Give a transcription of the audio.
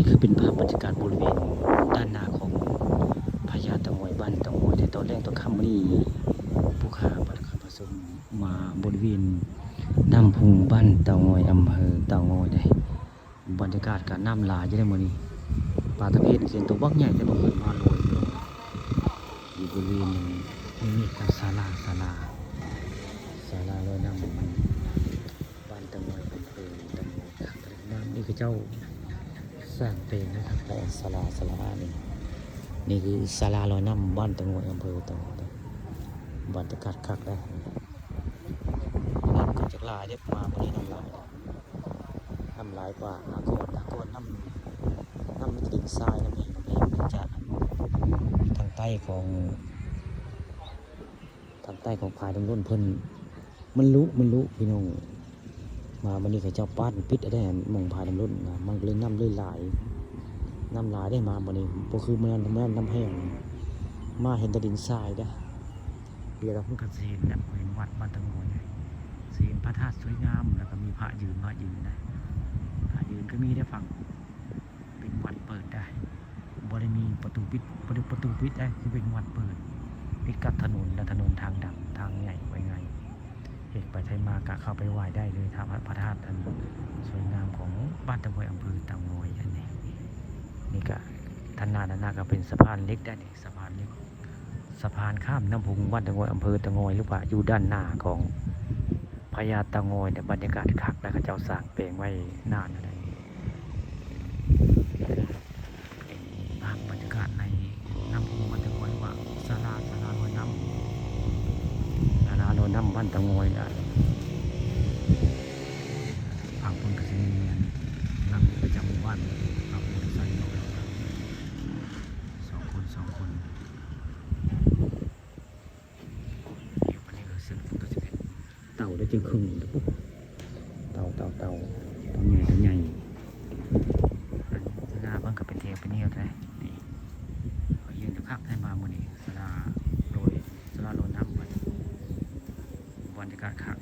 นี่คือเป็นภาพบรรยากาศบริเวณด้านหน้าของพญาเต่างอยบ้านเต่างอยแต่ตอนแรกตอนค่ำวันนี้ผู้ข่าบัตรผสมมาบริเวณน้ำพุงบ้านเต่างอยอำเภอเต่างอยได้บรรยากาศการน้ำหลายจะได้มื้อนี้ปลาตะเพียนเสียงตัวบักใหญ่จะบ่เคยมาเลยอยู่บริเวณนี้กับศาลาลอยน้ำมันบ้านเต่างอยอำเภอเต่างอยครับน้ำนี่คือเจ้าสร้างเป็นนะครับแต่ศาลานี่คือศาลาลอยน้ำบ้านเต่างอยอำเภอเต่างอยบรรยากาศคักได้น้ำก็จะลายได้มาวันนี้น้ำลายกว่าอากอนน้ำดินทรายน้ำเหวมาจากทางใต้ของพายน้ำล้นเพิ่นมันรู้พี่น้องมาวันนี้เขาเจ้าป้านปิดได้มองพายน้ำล้นนะมันเลยน้ำเลยหลายได้มาวันนี้ก็คือเมื่อน้ำแห้งมาเห็นแต่ดินทรายได้เดี๋ยวเราพูดกันเห็นนะเห็นวัดบ้านเต่างอยเห็นพระธาตุสวยงามแล้วก็มีพระยืนนะพระยืนก็มีได้ฟังเป็นวัดเปิดได้บ่ได้มีประตูปิดได้คือเป็นวัดเปิดติดกับถนนและถนนทางดำทางใหญ่ไว้ไงเอกไปไทยมากะเข้าไปไหว้ได้เลยถ้าพระธาตุอันสวยงามของบ้านเต่างอยอำเภอเต่างอยอันนี้นี่ก็ทางหน้าก็เป็นสะพานเล็กได้นี่สะพานเล็กสะพานข้ามน้ำพุงบ้านเต่างอยอำเภอเต่างอยหรือว่าอยู่ด้านหน้าของพญาเต่างอยเนี่ยบรรยากาศคักแล้วก็เจ้าสร้างเปลงไว้นานอะไรภาพบรรยากาศในน้ำพุงบ้านเต่างอยว่าศาลาลอยน้ำบ้านเต่างอยนะฝั่งคนกระสิเนียนนำประจำหมู่บ้านขับมอเตอร์ไซค์ออกแล้วสองคนเดี๋ยววันนี้ก็ซึ่งตัวจะเป็นเต่าได้จึงครึ่งปุ๊บเต่าตัวใหญ่สลาบ้างก็เป็นเทปเป็นเนียวใช่นี่เขายืนอยู่ข้างให้มาโมนี่สลาโรยน้ำบรรยากาศคัก